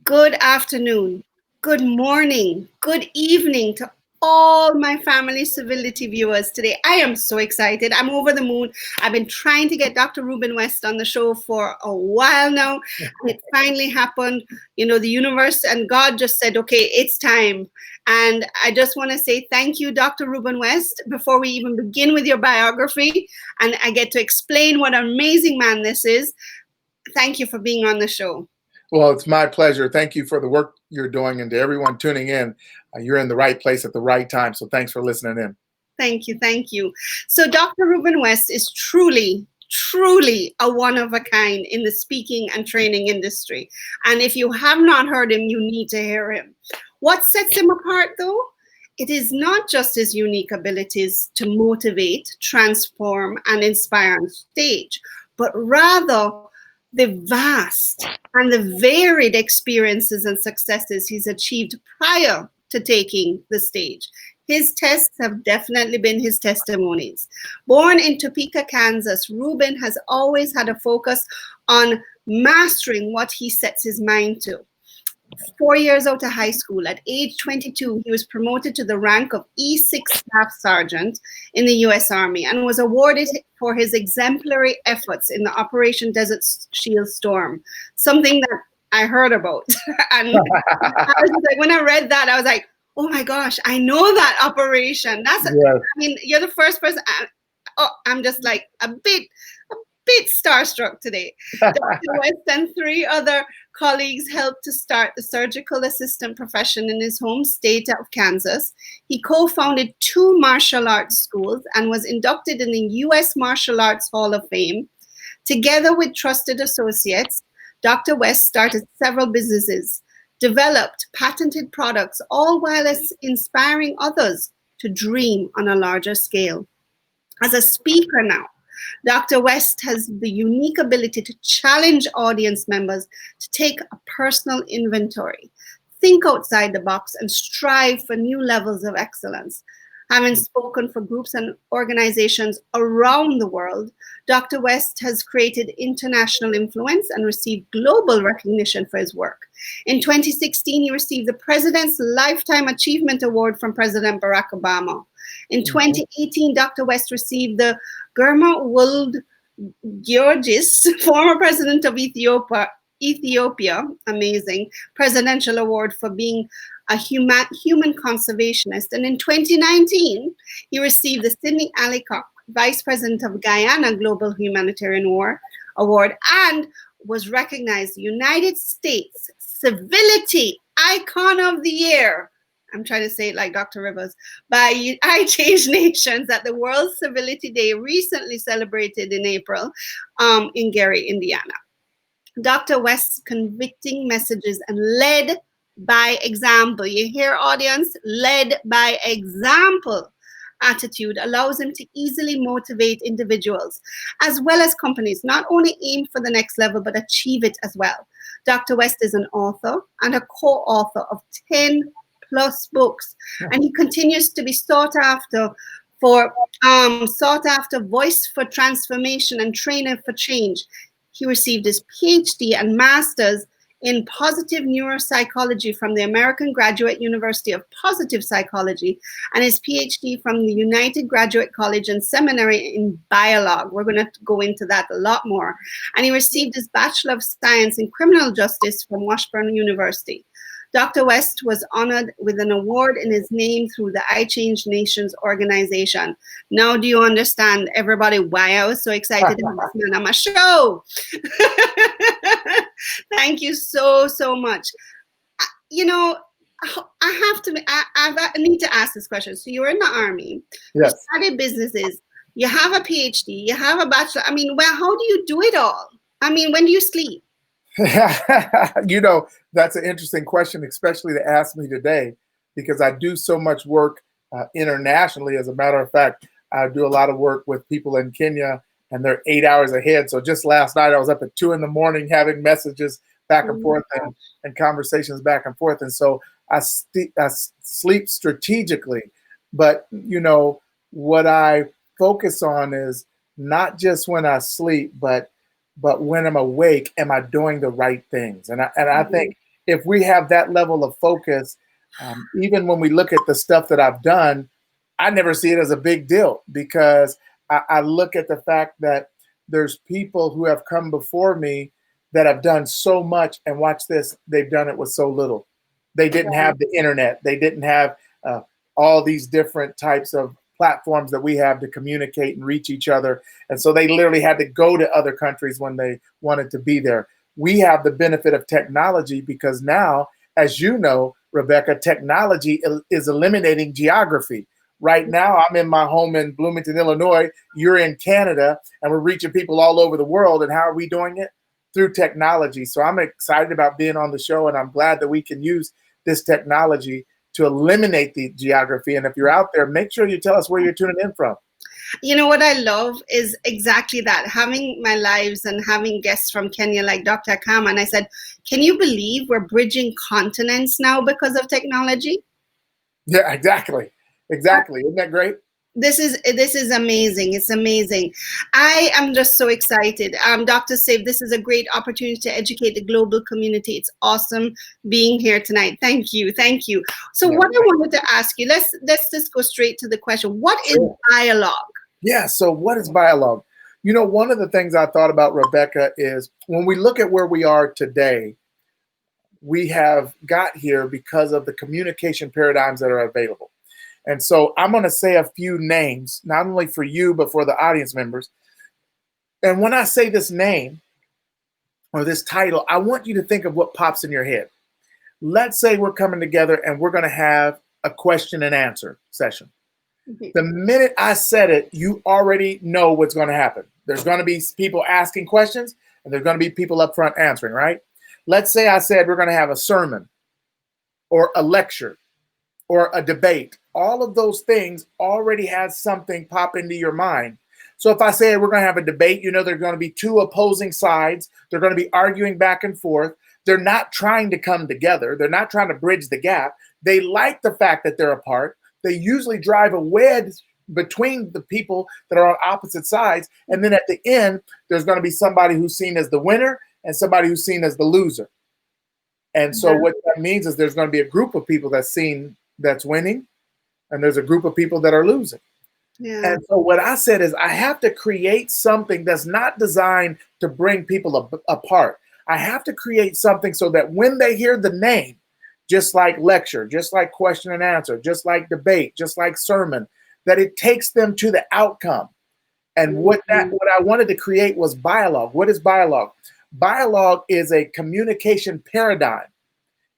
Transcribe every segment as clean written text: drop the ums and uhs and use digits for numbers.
Good afternoon, good morning, good evening to all my family Civility viewers today. I am so excited. I'm over the moon. I've been trying to get Dr. Ruben West on the show for a while now. And it finally happened. You know, the universe and God just said, okay, it's time. And I just want to say thank you, Dr. Ruben West, before we even begin with your biography. And I get to explain what an amazing man this is. Thank you for being on the show. Well, it's my pleasure. Thank you for the work you're doing, and to everyone tuning in, you're in the right place at the right time. So thanks for listening in. Thank you. Thank you. So Dr. Ruben West is truly a one of a kind in the speaking and training industry. And if you have not heard him, you need to hear him. What sets him apart, though? It is not just his unique abilities to motivate, transform, and inspire on stage, but rather the vast and the varied experiences and successes he's achieved prior to taking the stage. His tests have definitely been his testimonies. Born in Topeka, Kansas, Ruben has always had a focus on mastering what he sets his mind to. 4 years out of high school, at age 22, he was promoted to the rank of E6 Staff Sergeant in the U.S. Army and was awarded for his exemplary efforts in the Operation Desert Shield Storm, something that I heard about. And when I read that, I was like, oh my gosh, I know that operation. I mean, you're the first person. I'm just like a bit starstruck today. Dr. West and 3 other colleagues helped to start the surgical assistant profession in his home state of Kansas. He co-founded 2 martial arts schools and was inducted in the U.S. Martial Arts Hall of Fame. Together with trusted associates, Dr. West started several businesses, developed patented products, all while inspiring others to dream on a larger scale. As a speaker now, Dr. West has the unique ability to challenge audience members to take a personal inventory, think outside the box, and strive for new levels of excellence. Having spoken for groups and organizations around the world, Dr. West has created international influence and received global recognition for his work. In 2016, he received the President's Lifetime Achievement Award from President Barack Obama. In 2018, Dr. West received the Germa World Georgis, former president of Ethiopia, amazing, Presidential Award for being a human conservationist. And in 2019, he received the Sidney Allicock, Vice President of Guyana Global Humanitarian Award, and was recognized the United States Civility Icon of the Year. I'm trying to say it like Dr. Rivers, by I Change Nations at the World Civility Day recently celebrated in April in Gary, Indiana. Dr. West's convicting messages and led by example, you hear audience, led by example attitude allows him to easily motivate individuals as well as companies, not only aim for the next level, but achieve it as well. Dr. West is an author and a co-author of 10 plus books, and he continues to be sought after voice for transformation and trainer for change. He received his PhD and master's in positive neuropsychology from the American Graduate University of Positive Psychology and his PhD from the United Graduate College and Seminary in Biologue. We're going to go into that a lot more. And he received his Bachelor of Science in Criminal Justice from Washburn University. Dr. West was honored with an award in his name through the I Change Nations organization. Now, do you understand, everybody, why I was so excited about this man on my show? Thank you so much. You know, I need to ask this question. So you were in the Army, yes. You started businesses, you have a PhD, you have a bachelor. I mean, well, how do you do it all? I mean, when do you sleep? You know, that's an interesting question, especially to ask me today, because I do so much work internationally. As a matter of fact, I do a lot of work with people in Kenya, and they're 8 hours ahead. So just last night, I was up at 2 a.m. having messages back and forth and conversations back and forth. And so I sleep strategically. But, you know, what I focus on is not just when I sleep, but when I'm awake, am I doing the right things? And I think if we have that level of focus, even when we look at the stuff that I've done, I never see it as a big deal because I look at the fact that there's people who have come before me that have done so much, and watch this, they've done it with so little. They didn't have the internet. They didn't have all these different types of platforms that we have to communicate and reach each other. And so they literally had to go to other countries when they wanted to be there. We have the benefit of technology because now, as you know, Rebecca, technology is eliminating geography. Right now, I'm in my home in Bloomington, Illinois. You're in Canada, and we're reaching people all over the world. And how are we doing it? Through technology. So I'm excited about being on the show, and I'm glad that we can use this technology to eliminate the geography. And if you're out there, make sure you tell us where you're tuning in from. You know what I love is exactly that, having my lives and having guests from Kenya like Dr. Akama. And I said, can you believe we're bridging continents now because of technology? Yeah, exactly. Exactly. Isn't that great? This is amazing. It's amazing. I am just so excited. Dr. Save, this is a great opportunity to educate the global community. It's awesome being here tonight. Thank you. Thank you. So what I wanted to ask you, let's just go straight to the question. What is Biologue? Yeah, so what is Biologue? You know, one of the things I thought about, Rebecca, is when we look at where we are today, we have got here because of the communication paradigms that are available. And so I'm going to say a few names, not only for you, but for the audience members. And when I say this name or this title, I want you to think of what pops in your head. Let's say we're coming together and we're going to have a question and answer session. The minute I said it, you already know what's going to happen. There's going to be people asking questions, and there's going to be people up front answering, right? Let's say I said we're going to have a sermon or a lecture or a debate. All of those things already has something pop into your mind. So if I say we're going to have a debate, you know there's going to be two opposing sides. They're going to be arguing back and forth. They're not trying to come together. They're not trying to bridge the gap. They like the fact that they're apart. They usually drive a wedge between the people that are on opposite sides. And then at the end, there's going to be somebody who's seen as the winner and somebody who's seen as the loser. And so what that means is there's going to be a group of people that's seen that's winning, and there's a group of people that are losing. Yeah. And so what I said is I have to create something that's not designed to bring people apart. I have to create something so that when they hear the name, just like lecture, just like question and answer, just like debate, just like sermon, that it takes them to the outcome. And what I wanted to create was Biologue. What is Biologue? Biologue is a communication paradigm.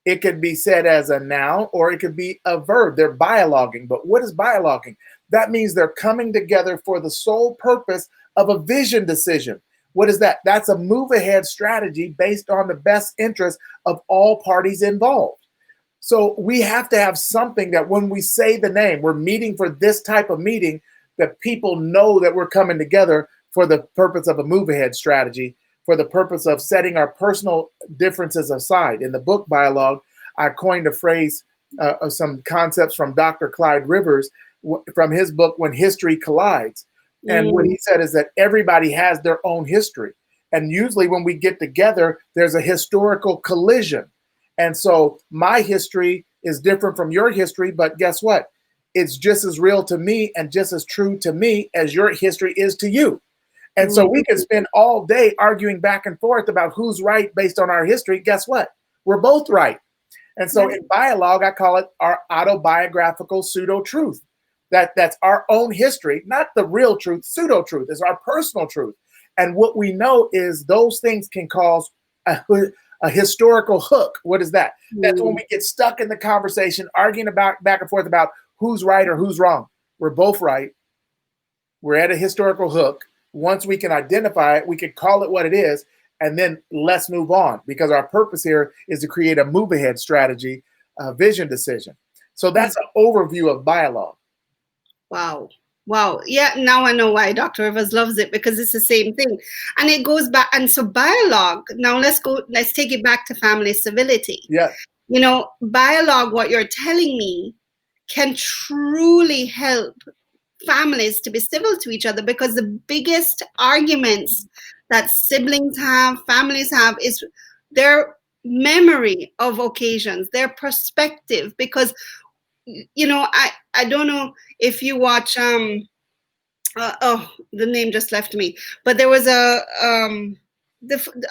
It could be said as a noun or it could be a verb. They're biologuing. But what is biologuing? That means they're coming together for the sole purpose of a vision decision. What is that? That's a move ahead strategy based on the best interest of all parties involved. So we have to have something that when we say the name, we're meeting for this type of meeting, that people know that we're coming together for the purpose of a move ahead strategy, for the purpose of setting our personal differences aside. In the book Biologue, I coined a phrase of some concepts from Dr. Clyde Rivers from his book, When History Collides. And what he said is that everybody has their own history. And usually when we get together, there's a historical collision. And so my history is different from your history, but guess what? It's just as real to me and just as true to me as your history is to you. And so we can spend all day arguing back and forth about who's right based on our history. Guess what? We're both right. And so in Biologue, I call it our autobiographical pseudo-truth. That's our own history, not the real truth. Pseudo-truth is our personal truth. And what we know is those things can cause a historical hook. What is that? That's when we get stuck in the conversation, arguing about back and forth about who's right or who's wrong. We're both right. We're at a historical hook. Once we can identify it, we can call it what it is, and then let's move on, because our purpose here is to create a move ahead strategy, vision decision. So that's an overview of Biologue. Wow. Wow. Yeah, now I know why Dr. Rivers loves it, because it's the same thing. And it goes back. And so Biologue, now let's take it back to family civility. Yeah. You know, Biologue, what you're telling me, can truly help families to be civil to each other, because the biggest arguments that siblings have, families have, is they're memory of occasions, their perspective, because I don't know if you watch oh, the name just left me, but there was a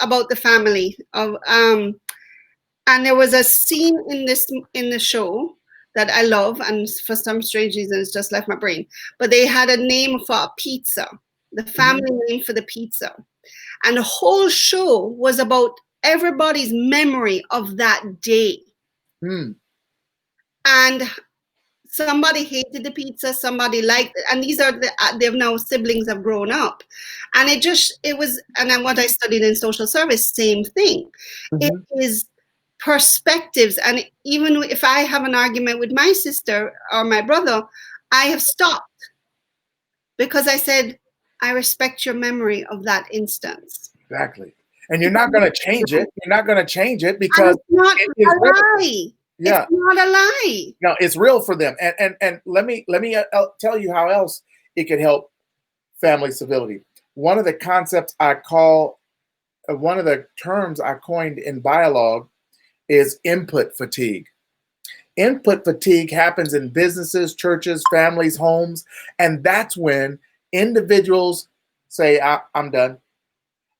about the family of and there was a scene in the show that I love, and for some strange reason it's just left my brain, but they had a name for a pizza, the family name for the pizza, and the whole show was about everybody's memory of that day. And somebody hated the pizza, somebody liked it, and these are they've now siblings have grown up, and it was, and then what I studied in social service, same thing. It is perspectives, and even if I have an argument with my sister or my brother, I have stopped because I said, I respect your memory of that instance. Exactly. And you're not going to change it. You're not going to change it because it's not a lie. Yeah. It's not a lie. No, it's real for them. And let me tell you how else it could help family civility. One of the concepts one of the terms I coined in Biologue is input fatigue. Input fatigue happens in businesses, churches, families, homes, and that's when individuals say, I'm done.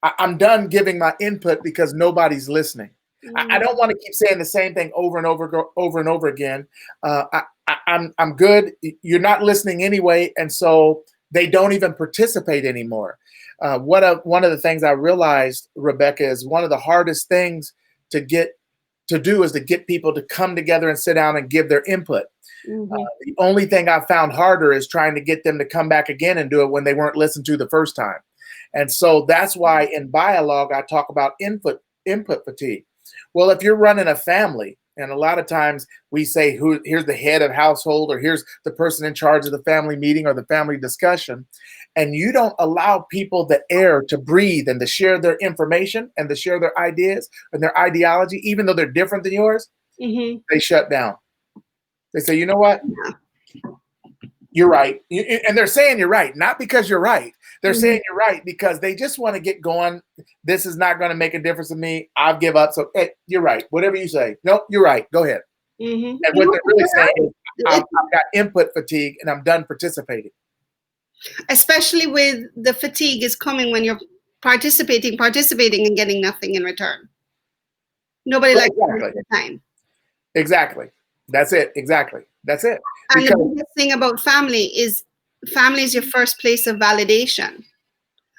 I'm done giving my input because nobody's listening. I don't want to keep saying the same thing over and over again. I'm good. You're not listening anyway, and so they don't even participate anymore. One of the things I realized, Rebecca, is one of the hardest things to do is to get people to come together and sit down and give their input. The only thing I found harder is trying to get them to come back again and do it when they weren't listened to the first time. And so that's why in Biologue I talk about input fatigue. Well, if you're running a family, and a lot of times we say, here's the head of household, or here's the person in charge of the family meeting or the family discussion, and you don't allow people the air to breathe and to share their information and to share their ideas and their ideology, even though they're different than yours, they shut down. They say, you know what? You're right. And they're saying you're right, not because you're right. They're saying you're right because they just want to get going. This is not going to make a difference to me. I'll give up. So, hey, you're right. Whatever you say. Nope, you're right. Go ahead. And what they're really saying is, I've got input fatigue and I'm done participating. Especially with the fatigue is coming when you're participating and getting nothing in return. Nobody likes the time. Exactly. That's it. Exactly. That's it. And the biggest thing about family is your first place of validation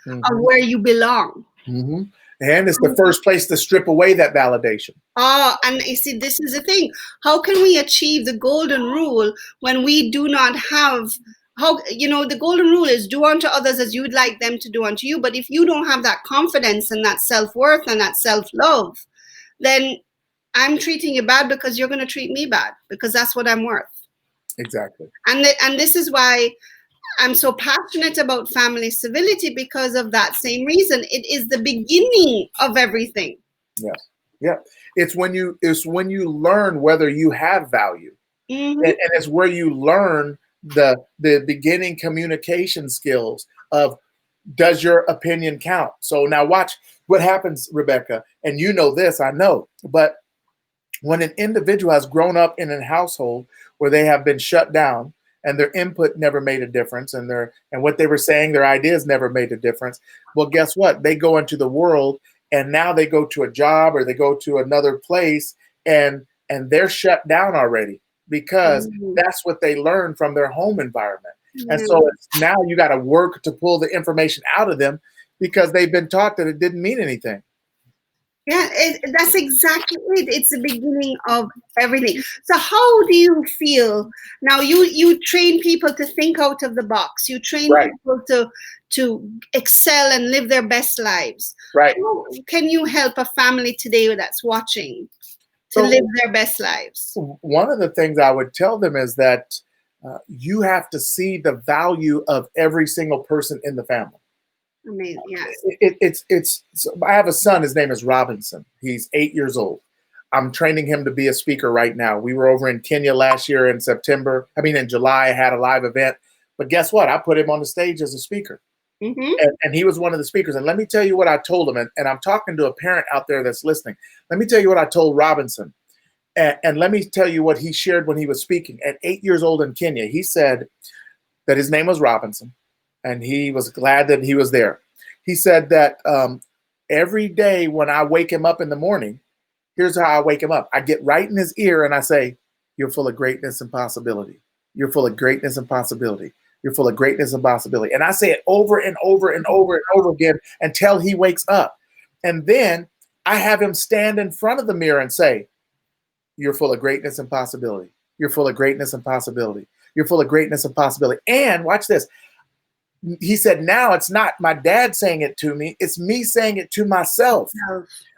of where you belong. And it's the first place to strip away that validation. And you see, this is the thing. How can we achieve the golden rule when we do not have, the golden rule is do unto others as you would like them to do unto you. But if you don't have that confidence and that self-worth and that self-love, then I'm treating you bad because you're going to treat me bad, because that's what I'm worth. Exactly. And this is why I'm so passionate about family civility, because of that same reason. It is the beginning of everything. Yeah. Yeah. It's when you learn whether you have value. And it's where you learn the beginning communication skills of, does your opinion count? So now watch what happens, Rebecca, and you know this, I know, but when an individual has grown up in a household where they have been shut down and their input never made a difference, and what they were saying, their ideas never made a difference, well, guess what? They go into the world, and now they go to a job or they go to another place, and they're shut down already because that's what they learned from their home environment. And so now you got to work to pull the information out of them because they've been taught that it didn't mean anything. Yeah, that's exactly it. It's the beginning of everything. So how do you feel now? You train people to think out of the box. You train people to excel and live their best lives. Right. How can you help a family today that's watching to live their best lives? One of the things I would tell them is that you have to see the value of every single person in the family. Amazing. Yes. So I have a son. His name is Robinson. He's 8 years old. I'm training him to be a speaker right now. We were over in Kenya last year in July. I had a live event. But guess what? I put him on the stage as a speaker. And he was one of the speakers. And let me tell you what I told him. And I'm talking to a parent out there that's listening. Let me tell you what I told Robinson. And let me tell you what he shared when he was speaking. At 8 years old in Kenya, he said that his name was Robinson, and he was glad that he was there. He said that every day when I wake him up in the morning, here's how I wake him up. I get right in his ear and I say, "You're full of greatness and possibility. You're full of greatness and possibility. You're full of greatness and possibility." And I say it over and over and over and over again until he wakes up. And then I have him stand in front of the mirror and say, "You're full of greatness and possibility. You're full of greatness and possibility. You're full of greatness and possibility." And watch this. He said, now it's not my dad saying it to me, it's me saying it to myself,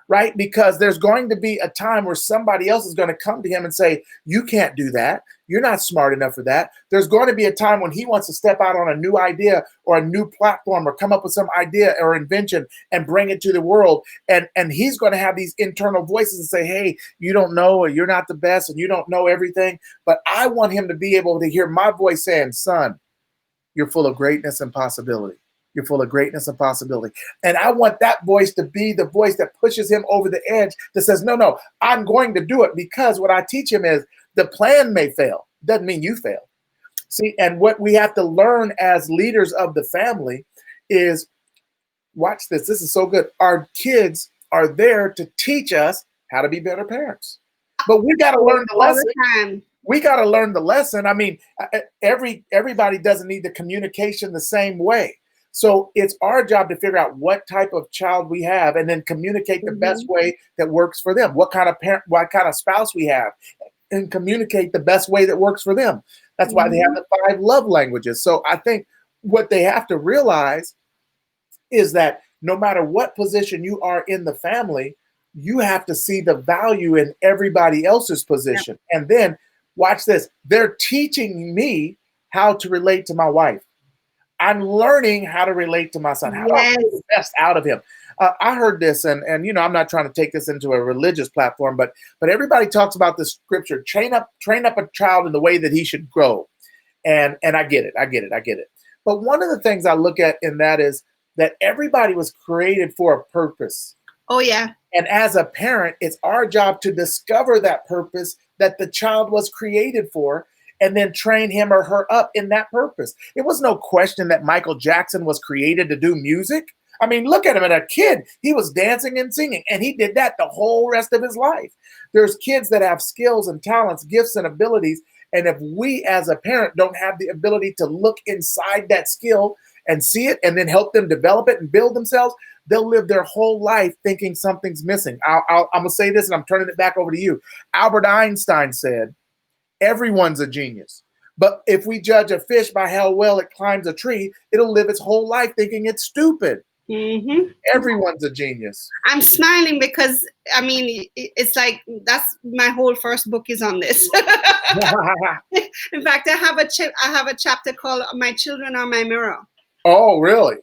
right? Because there's going to be a time where somebody else is going to come to him and say, "You can't do that. You're not smart enough for that." There's going to be a time when he wants to step out on a new idea or a new platform or come up with some idea or invention and bring it to the world. And he's going to have these internal voices and say, "Hey, you don't know, or you're not the best, and you don't know everything." But I want him to be able to hear my voice saying, "Son, you're full of greatness and possibility. You're full of greatness and possibility." And I want that voice to be the voice that pushes him over the edge, that says, no, I'm going to do it. Because what I teach him is the plan may fail. Doesn't mean you fail. See, and what we have to learn as leaders of the family is, watch this. This is so good. Our kids are there to teach us how to be better parents. But we got to learn the lesson. We got to learn the lesson. I mean, everybody doesn't need the communication the same way. So it's our job to figure out what type of child we have and then communicate the best way that works for them. What kind of parent, what kind of spouse we have, and communicate the best way that works for them. That's why they have the 5 love languages. So I think what they have to realize is that no matter what position you are in the family, you have to see the value in everybody else's position. And then watch this. They're teaching me how to relate to my wife. I'm learning how to relate to my son. How do I get the best out of him? I heard this, and I'm not trying to take this into a religious platform, but everybody talks about this scripture: train up a child in the way that he should grow. And I get it. But one of the things I look at in that is that everybody was created for a purpose. Oh, yeah. And as a parent, it's our job to discover that purpose that the child was created for, and then train him or her up in that purpose. It was no question that Michael Jackson was created to do music. I mean, look at him. As a kid, he was dancing and singing, and he did that the whole rest of his life. There's kids that have skills and talents, gifts and abilities, and if we as a parent don't have the ability to look inside that skill and see it and then help them develop it and build themselves, they'll live their whole life thinking something's missing. I'm going to say this, and I'm turning it back over to you. Albert Einstein said, "Everyone's a genius. But if we judge a fish by how well it climbs a tree, it'll live its whole life thinking it's stupid." Everyone's a genius. I'm smiling because, I mean, it's like that's my whole first book is on this. In fact, I have a chapter called "My Children Are My Mirror." Oh, really?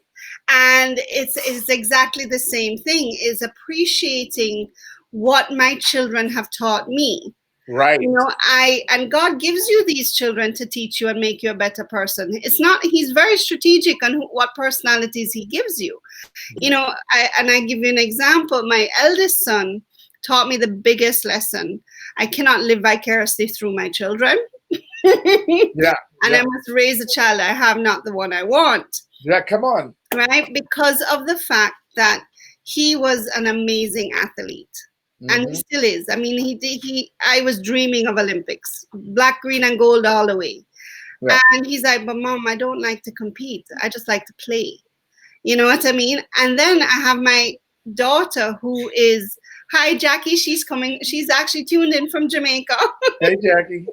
And it's exactly the same thing, is appreciating what my children have taught me. Right. And God gives you these children to teach you and make you a better person. It's not, he's very strategic on what personalities he gives you. I give you an example. My eldest son taught me the biggest lesson. I cannot live vicariously through my children. I must raise a child I have, not the one I want. Yeah, come on. Right? Because of the fact that he was an amazing athlete. And he still is. I mean, I was dreaming of Olympics, black, green, and gold all the way. Yeah. And he's like, "But Mom, I don't like to compete. I just like to play." You know what I mean? And then I have my daughter who is, hi, Jackie. She's coming. She's actually tuned in from Jamaica. Hey, Jackie.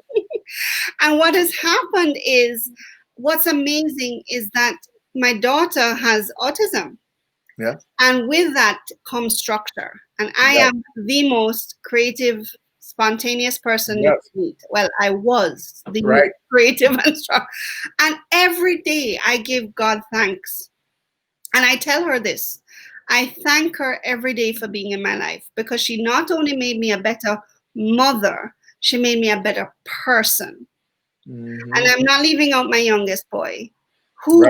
And what has happened is, what's amazing is that my daughter has autism. Yeah. And with that comes structure. And I am the most creative, spontaneous person you meet. Well, I was the most creative and strong. And every day I give God thanks. And I tell her this. I thank her every day for being in my life, because she not only made me a better mother, she made me a better person. And I'm not leaving out my youngest boy, who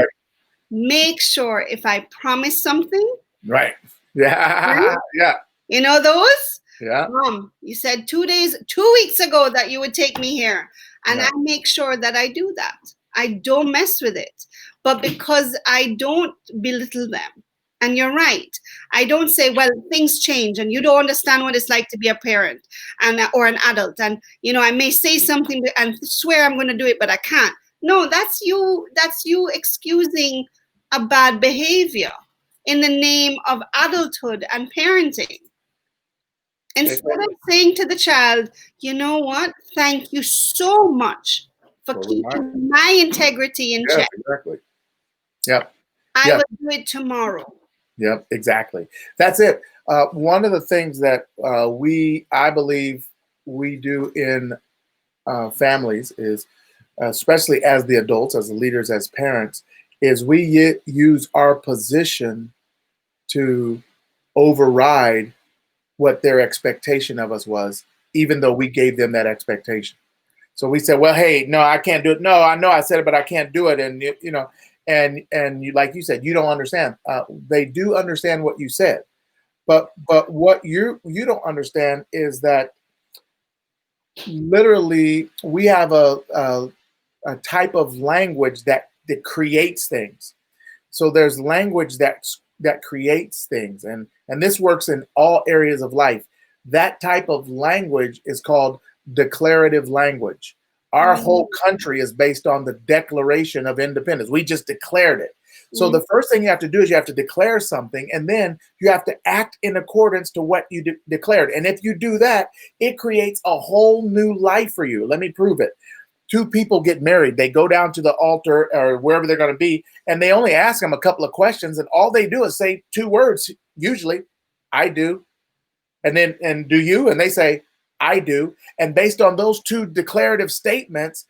make sure if I promise something, Right. Yeah. right? Yeah. You know those? Yeah. Mom, you said 2 weeks ago that you would take me here. And Yeah. I make sure that I do that. I don't mess with it. But because I don't belittle them. And you're right. I don't say, well, things change and you don't understand what it's like to be a parent and or an adult. And I may say something and swear I'm going to do it, but I can't. No, that's you. That's you excusing a bad behavior in the name of adulthood and parenting. Instead of saying to the child, you know what, thank you so much for For reminder. keeping my integrity in Yes, check. exactly. Yep. I Yep. will do it tomorrow. Yep. Exactly. That's it. One of the things that I believe we do in families is, especially as the adults, as the leaders, as parents, is we use our position to override what their expectation of us was, even though we gave them that expectation. So we said, well, hey, no, I can't do it. No, I know I said it, but I can't do it. And, and you, like you said, you don't understand. They do understand what you said. But what you don't understand is that literally we have a type of language that creates things. So there's language that creates things, and this works in all areas of life. That type of language is called declarative language. Our whole country is based on the Declaration of Independence. We just declared it. So the first thing you have to do is you have to declare something, and then you have to act in accordance to what you declared. And if you do that, it creates a whole new life for you. Let me prove it. Two people get married. They go down to the altar or wherever they're going to be, and they only ask them a couple of questions, and all they do is say two words, usually, I do. And then, and do you? And they say, I do. And based on those two declarative statements,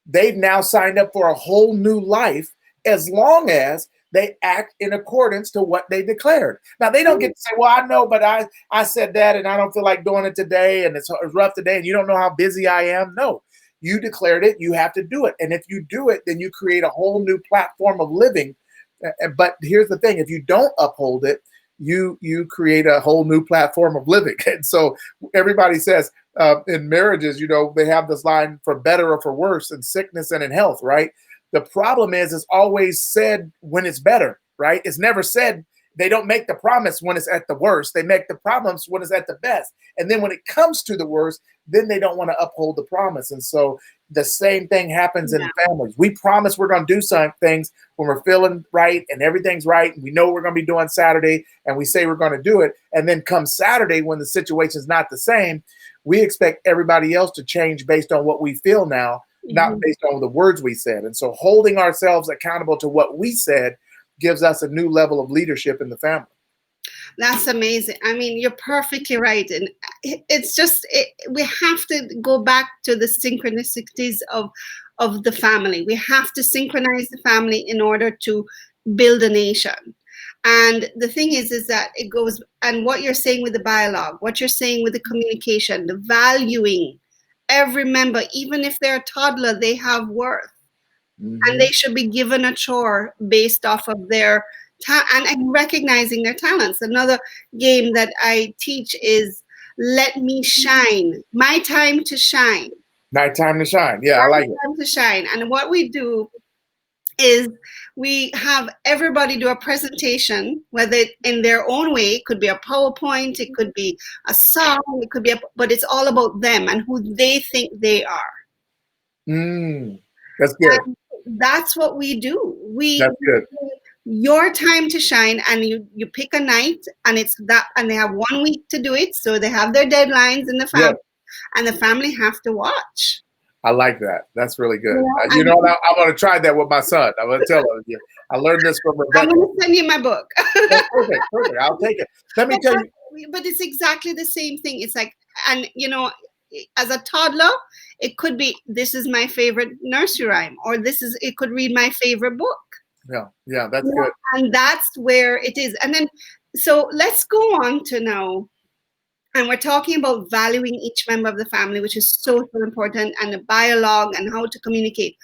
they've now signed up for a whole new life as long as they act in accordance to what they declared. Now, they don't get to say, well, I know, but I said that and I don't feel like doing it today, and it's rough today, and you don't know how busy I am. No. You declared it, you have to do it. And if you do it, then you create a whole new platform of living. But here's the thing, if you don't uphold it, you create a whole new platform of living. And so everybody says in marriages, they have this line, for better or for worse, in sickness and in health, right? The problem is it's always said when it's better, right? It's never said. They don't make the promise when it's at the worst. They make the promise when it's at the best. And then when it comes to the worst, then they don't want to uphold the promise. And so the same thing happens in families. We promise we're going to do some things when we're feeling right and everything's right. And we know we're going to be doing Saturday, and we say we're going to do it. And then come Saturday, when the situation is not the same, we expect everybody else to change based on what we feel now, not based on the words we said. And so holding ourselves accountable to what we said gives us a new level of leadership in the family. That's amazing. I mean, you're perfectly right. And it's just, we have to go back to the synchronicities of the family. We have to synchronize the family in order to build a nation. And the thing is that it goes, and what you're saying with the Biologue, what you're saying with the communication, the valuing every member, even if they're a toddler, they have worth. And they should be given a chore based off of their and recognizing their talents. Another game that I teach is let me shine. My time to shine. My time to shine. Yeah, I like it. My time to shine. And what we do is we have everybody do a presentation, whether in their own way. It could be a PowerPoint, it could be a song, it could be but it's all about them and who they think they are. That's good. And that's what we do. That's good. Your time to shine, and you pick a night, and it's that, and they have 1 week to do it, so they have their deadlines in the family, and the family have to watch. I like that. That's really good. I'm going to try that with my son. I'm going to tell him. Yeah, I learned this from Rebecca. I'm going to send you my book. Perfect. I'll take it. Let me tell you. But it's exactly the same thing. It's like, and as a toddler, it could be, this is my favorite nursery rhyme, or it could read my favorite book. Yeah, that's good. And that's where it is. And then, so let's go on to now, and we're talking about valuing each member of the family, which is so important, and the Biologue and how to communicate.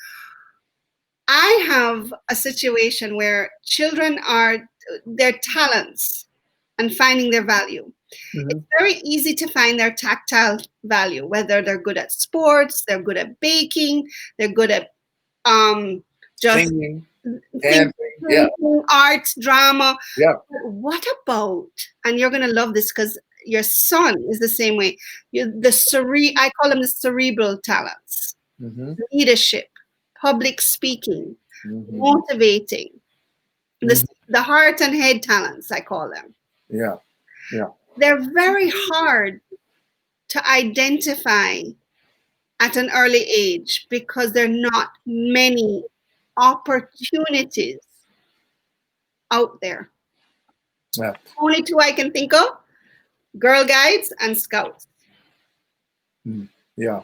I have a situation where children are their talents and finding their value. Mhm. It's very easy to find their tactile value, whether they're good at sports, they're good at baking, they're good at just Singing, thinking, dancing. Yeah. art, drama. Yeah. But what about, and you're going to love this because your son is the same way, I call them the cerebral talents, Hmm. leadership, public speaking, Hmm. motivating, Hmm. the heart and head talents, I call them. Yeah. Yeah. They're very hard to identify at an early age because there are not many opportunities out there. Yeah. Only two I can think of: Girl Guides and Scouts. Mm. Yeah.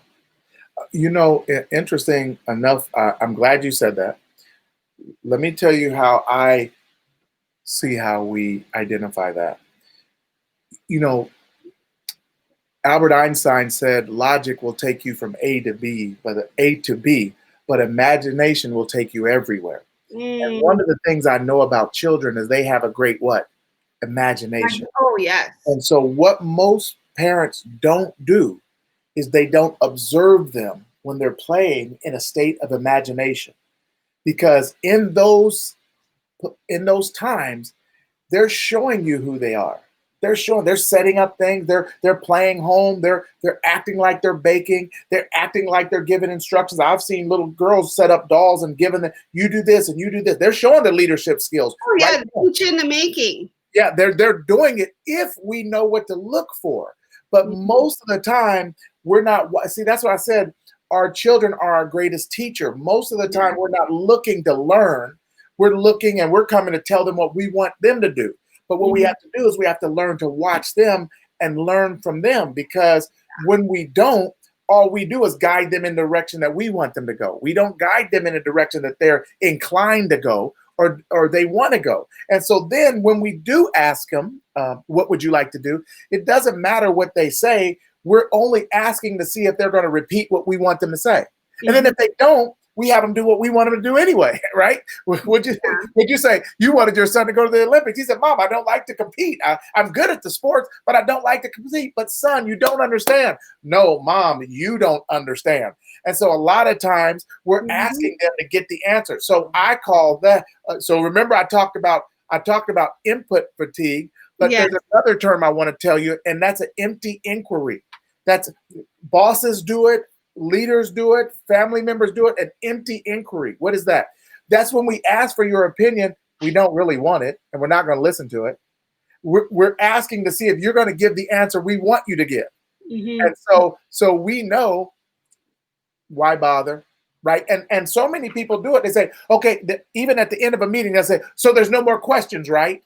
Interesting enough, I'm glad you said that. Let me tell you how I see how we identify that. You know, Albert Einstein said logic will take you from A to B, but imagination will take you everywhere. And one Mm. of the things I know about children is they have a great what? Imagination. Oh, yes. And so what most parents don't do is they don't observe them when they're playing in a state of imagination. Because in those times, they're showing you who they are. They're setting up things, they're playing home, they're acting like they're baking, they're acting like they're giving instructions. I've seen little girls set up dolls and giving them, you do this and you do this. They're showing the leadership skills. Oh, Right yeah, now. teacher in the making. Yeah, they're doing it if we know what to look for. But most of the time, we're not. See, that's what I said. Our children are our greatest teacher. Most of the time, we're not looking to learn. We're looking and we're coming to tell them what we want them to do. But what we have to do is we have to learn to watch them and learn from them, because when we don't, all we do is guide them in the direction that we want them to go. We don't guide them in a direction that they're inclined to go, or they want to go. And so then when we do ask them, what would you like to do? It doesn't matter what they say. We're only asking to see if they're going to repeat what we want them to say. And then if they don't, we have them do what we want them to do anyway, right? Would you say you wanted your son to go to the Olympics? He said, Mom, I don't like to compete. I'm good at the sports, but I don't like to compete. But son, you don't understand. No, Mom, you don't understand. And so a lot of times we're asking them to get the answer. So I call that. So remember, I talked about input fatigue, but Yes. there's another term I want to tell you, and that's an empty inquiry. That's bosses do it, leaders do it, family members do it, an empty inquiry. What is that? That's when we ask for your opinion. We don't really want it, and we're not going to listen to it. We're asking to see if you're going to give the answer we want you to give. And so we know, why bother, right? And so many people do it. They say, okay, even at the end of a meeting, they'll say, so there's no more questions, right?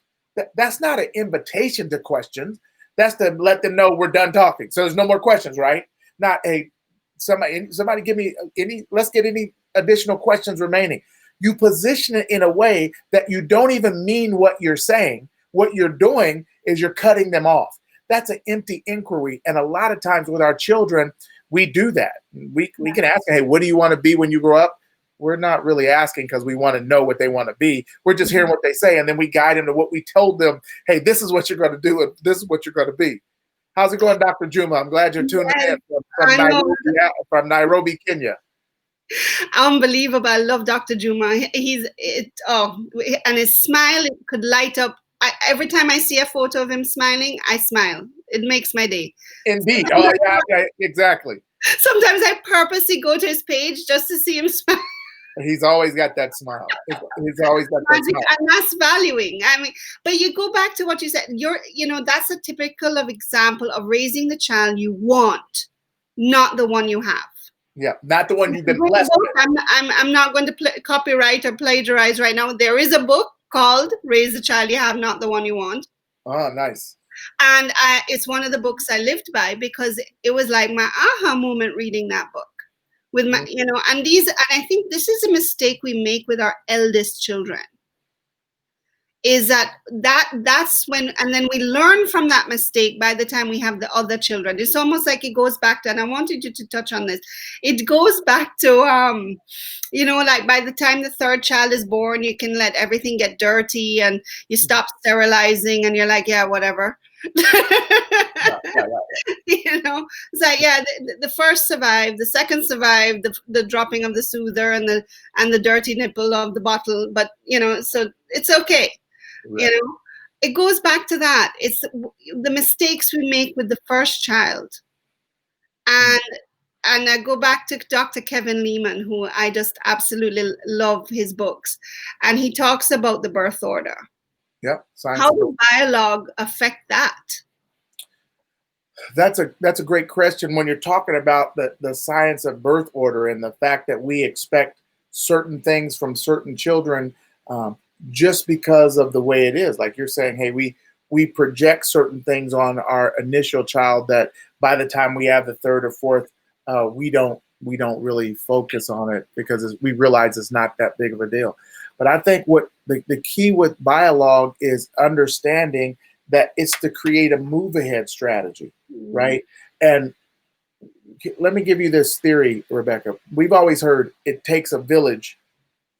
That's not an invitation to questions. That's to let them know we're done talking. So there's no more questions, right? Not a somebody give me let's get any additional questions remaining. You position it in a way that you don't even mean what you're saying. What you're doing is you're cutting them off. That's an empty inquiry. And a lot of times with our children, we do that. We can ask, hey, what do you want to be when you grow up? We're not really asking because we want to know what they want to be. We're just hearing what they say, and then we guide them to what we told them. Hey, this is what you're going to do, and this is what you're going to be. How's it going, Dr. Juma? I'm glad you're tuning in from Nairobi, Kenya. Unbelievable. I love Dr. Juma. And his smile could light up. Every time I see a photo of him smiling, I smile. It makes my day. Indeed. Oh, yeah, exactly. Sometimes I purposely go to his page just to see him smile. He's always got that smile. He's always got that smile. And that's valuing. I mean, but you go back to what you said. That's a typical of example of raising the child you want, not the one you have. Yeah, not the one you've been blessed with. I'm not going to copyright or plagiarize right now. There is a book called Raise the Child You Have, Not the One You Want. Oh, nice. And it's one of the books I lived by, because it was like my aha moment reading that book. With my, and I think this is a mistake we make with our eldest children. is that's when, and then we learn from that mistake by the time we have the other children. It's almost like it goes back to, and I wanted you to touch on this, it goes back to like by the time the third child is born, you can let everything get dirty and you stop sterilizing and you're like, yeah, whatever. It's like, yeah, the first survived, the second survived the dropping of the soother and the dirty nipple of the bottle, but so it's okay. Right. It goes back to that. It's the mistakes we make with the first child. And I go back to Dr. Kevin Lehman, who I just absolutely love his books. And he talks about the birth order. Yep. How does Biologue affect that? That's a great question when you're talking about the science of birth order and the fact that we expect certain things from certain children just because of the way it is. Like you're saying, hey, we project certain things on our initial child that by the time we have the third or fourth, we don't really focus on it because we realize it's not that big of a deal. But I think what the key with Biologue is understanding that it's to create a move ahead strategy, right? And let me give you this theory, Rebecca. We've always heard it takes a village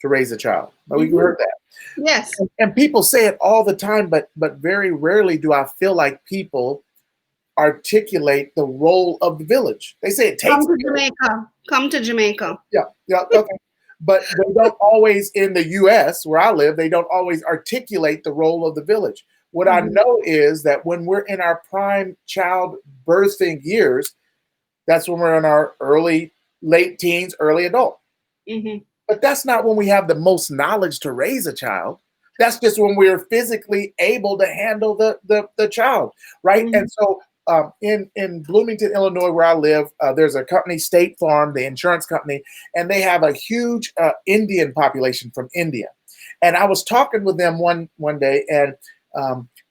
to raise a child. We've heard that. Yes. And people say it all the time, but very rarely do I feel like people articulate the role of the village. They say it takes. Come to Jamaica. Yeah, okay. But they don't always, in the U.S. where I live, they don't always articulate the role of the village. What I know is that when we're in our prime child birthing years, that's when we're in our late teens, early adult. But that's not when we have the most knowledge to raise a child. That's just when we're physically able to handle the child, right? And so in Bloomington, Illinois, where I live, there's a company, State Farm, the insurance company, and they have a huge Indian population from India. And I was talking with them one day, and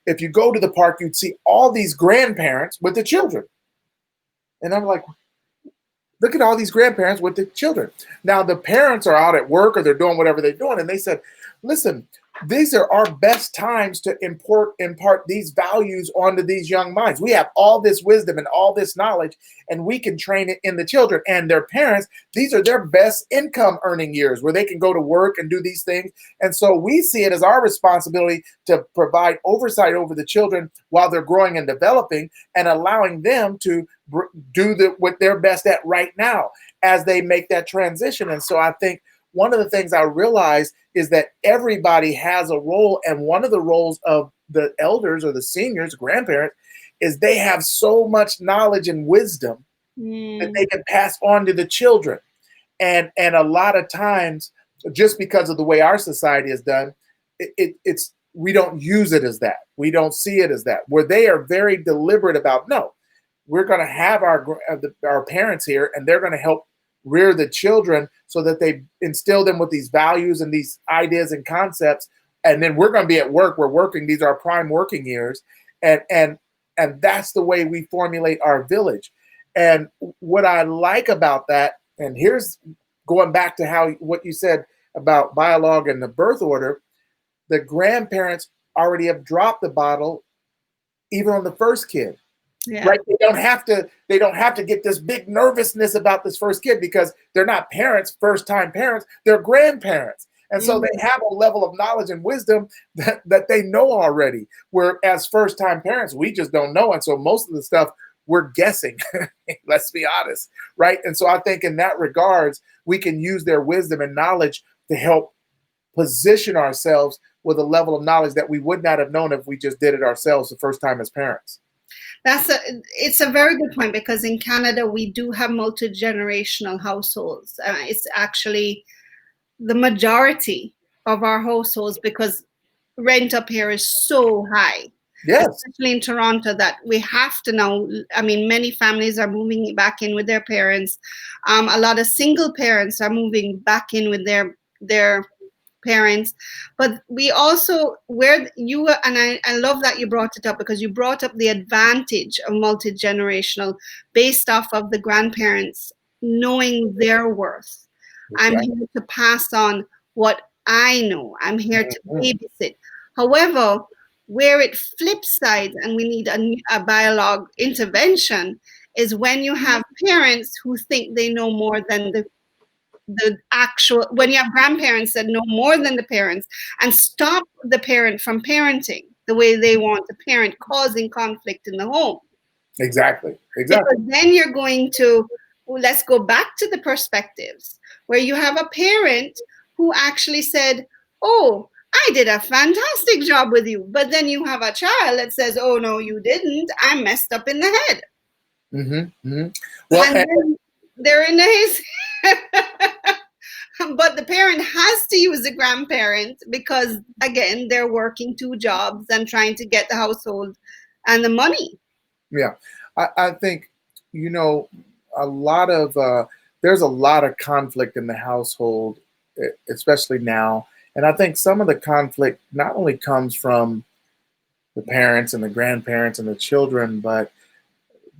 if you go to the park, you'd see all these grandparents with the children. And I'm like, look at all these grandparents with the children. Now, the parents are out at work or they're doing whatever they're doing. And they said, listen, these are our best times to impart these values onto these young minds. We have all this wisdom and all this knowledge, and we can train it in the children. And their parents, these are their best income earning years where they can go to work and do these things. And so we see it as our responsibility to provide oversight over the children while they're growing and developing and allowing them to do what they're best at right now as they make that transition. And so I think one of the things I realized is that everybody has a role, and one of the roles of the elders or the seniors, grandparents, is they have so much knowledge and wisdom that they can pass on to the children. And a lot of times, just because of the way our society is done, it's we don't use it as that. We don't see it as that. Where they are very deliberate about, no, we're going to have our parents here, and they're going to help rear the children so that they instill them with these values and these ideas and concepts. And then we're going to be at work. We're working. These are our prime working years. And that's the way we formulate our village. And what I like about that, and here's going back to what you said about Biologue and the birth order, the grandparents already have dropped the bottle even on the first kid. Yeah. Right? They don't have to get this big nervousness about this first kid because they're not parents, first-time parents, they're grandparents. And so they have a level of knowledge and wisdom that they know already. Whereas first-time parents, we just don't know. And so most of the stuff we're guessing, let's be honest, right? And so I think in that regards, we can use their wisdom and knowledge to help position ourselves with a level of knowledge that we would not have known if we just did it ourselves the first time as parents. It's a very good point, because in Canada we do have multi-generational households. It's actually the majority of our households, because rent up here is so high. Yes. Especially in Toronto, that we have to now, I mean, many families are moving back in with their parents. A lot of single parents are moving back in with their parents. But we also, where you, and I love that you brought it up, because you brought up the advantage of multi-generational based off of the grandparents knowing their worth. Okay. I'm here to pass on what I know. I'm here to babysit. However, where it flips sides and we need a Biologue intervention is when you have parents who think they know more than the actual, when you have grandparents that know more than the parents and stop the parent from parenting the way they want to parent, causing conflict in the home. Exactly. Because then you're going to, well, let's go back to the perspectives where you have a parent who actually said, oh, I did a fantastic job with you. But then you have a child that says, oh, no, you didn't. I'm messed up in the head. Well, and then they're in his but the parent has to use the grandparent because, again, they're working 2 jobs and trying to get the household and the money. Yeah, I think, a lot of there's a lot of conflict in the household, especially now. And I think some of the conflict not only comes from the parents and the grandparents and the children, but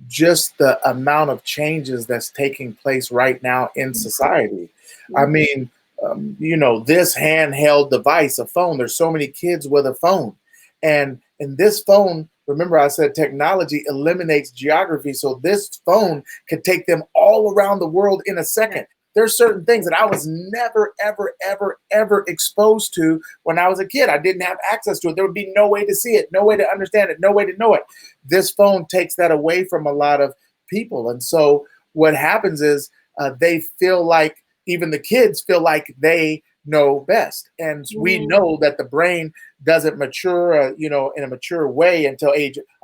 just the amount of changes that's taking place right now in society. I mean, this handheld device, a phone, there's so many kids with a phone. And this phone, remember I said technology eliminates geography. So this phone could take them all around the world in a second. There's certain things that I was never, ever, ever, ever exposed to when I was a kid. I didn't have access to it. There would be no way to see it, no way to understand it, no way to know it. This phone takes that away from a lot of people. And so what happens is they feel like, even the kids feel like they know best. And we know that the brain doesn't mature, in a mature way until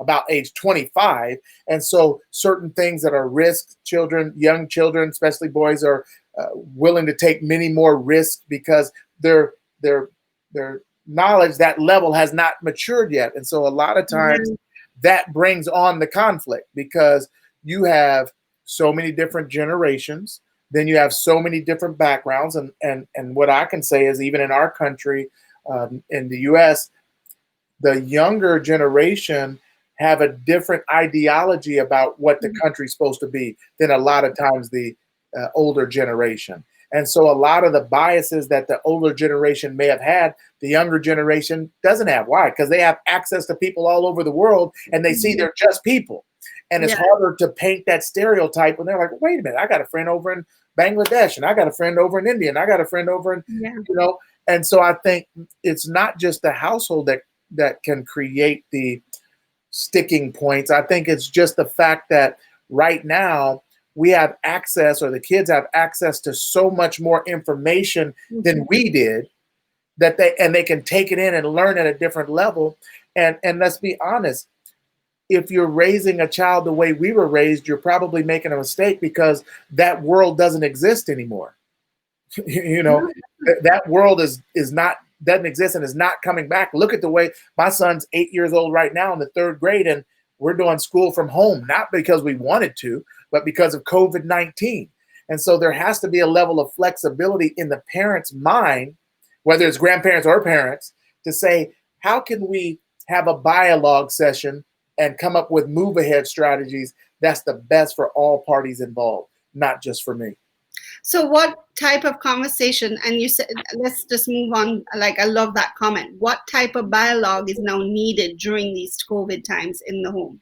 about age 25. And so certain things that are risks, young children, especially boys, are willing to take many more risks because their knowledge, that level has not matured yet. And so a lot of times that brings on the conflict because you have so many different generations. Then you have so many different backgrounds. And what I can say is, even in our country, in the US, the younger generation have a different ideology about what the country's supposed to be than a lot of times the older generation. And so a lot of the biases that the older generation may have had, the younger generation doesn't have. Why? Because they have access to people all over the world and they see they're just people. And it's harder to paint that stereotype when they're like, wait a minute, I got a friend over in Bangladesh and I got a friend over in India and I got a friend over in, And so I think it's not just the household that can create the sticking points. I think it's just the fact that right now we have access, or the kids have access to so much more information than we did, that they can take it in and learn at a different level. And let's be honest, if you're raising a child the way we were raised, you're probably making a mistake because that world doesn't exist anymore. That world doesn't exist and is not coming back. Look at the way my son's 8 years old right now in the 3rd grade, and we're doing school from home, not because we wanted to, but because of COVID-19. And so there has to be a level of flexibility in the parent's mind, whether it's grandparents or parents, to say, how can we have a Biologue session and come up with move ahead strategies that's the best for all parties involved, not just for me. So what type of conversation, and you said, let's just move on. Like, I love that comment. What type of Biologue is now needed during these COVID times in the home?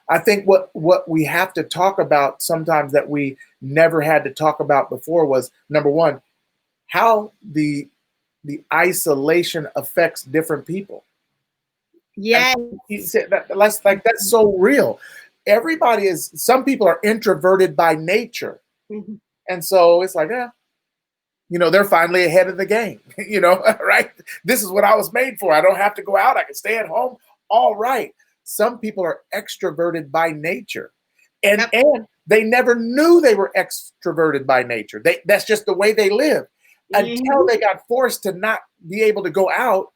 I think what we have to talk about sometimes that we never had to talk about before was, number one, how the isolation affects different people. Yeah. That's so real. Some people are introverted by nature. And so it's like, they're finally ahead of the game, right? This is what I was made for. I don't have to go out. I can stay at home. All right. Some people are extroverted by nature, and they never knew they were extroverted by nature. That's just the way they live. Until they got forced to not be able to go out,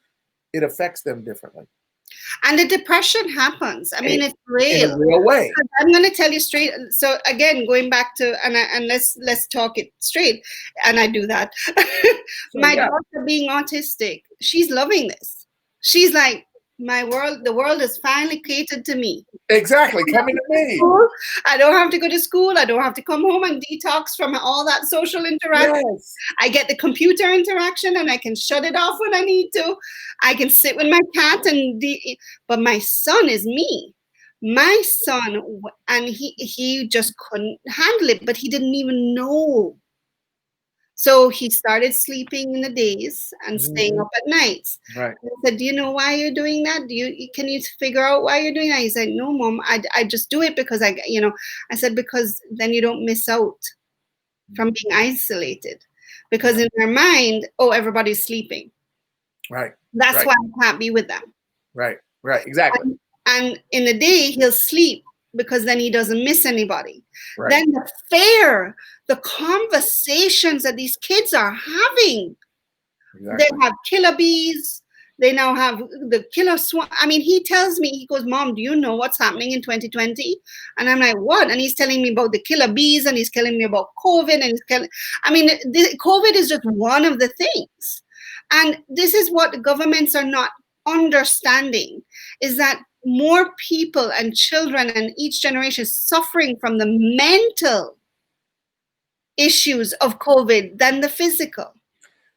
it affects them differently. And the depression happens. I mean, it's real. In a real way. I'm going to tell you straight. So again, going back to, and let's talk it straight. And I do that. My daughter being autistic, she's loving this. She's like, The world is finally catered to me. Exactly. Coming to me. I don't have to go to school. I don't have to come home and detox from all that social interaction. Yes. I get the computer interaction and I can shut it off when I need to. I can sit with my cat but my son is me. My son, and he just couldn't handle it, but he didn't even know. So he started sleeping in the days and staying up at nights. Right. I said, "Do you know why you're doing that? Can you figure out why you're doing that?" He said, "No, Mom, I just do it because I said, "Because then you don't miss out from being isolated. Because in their mind, oh, everybody's sleeping. Right. That's right. why I can't be with them." Right. Right. Exactly. And in the day, he'll sleep because then he doesn't miss anybody. Right. Then the conversations that these kids are having, Exactly. they have killer bees. They now have the killer swan. I mean, he tells me, he goes, "Mom, do you know what's happening in 2020? And I'm like, "What?" And he's telling me about the killer bees, and he's telling me about COVID, and COVID is just one of the things. And this is what governments are not understanding, is that more people and children and each generation is suffering from the mental issues of COVID than the physical.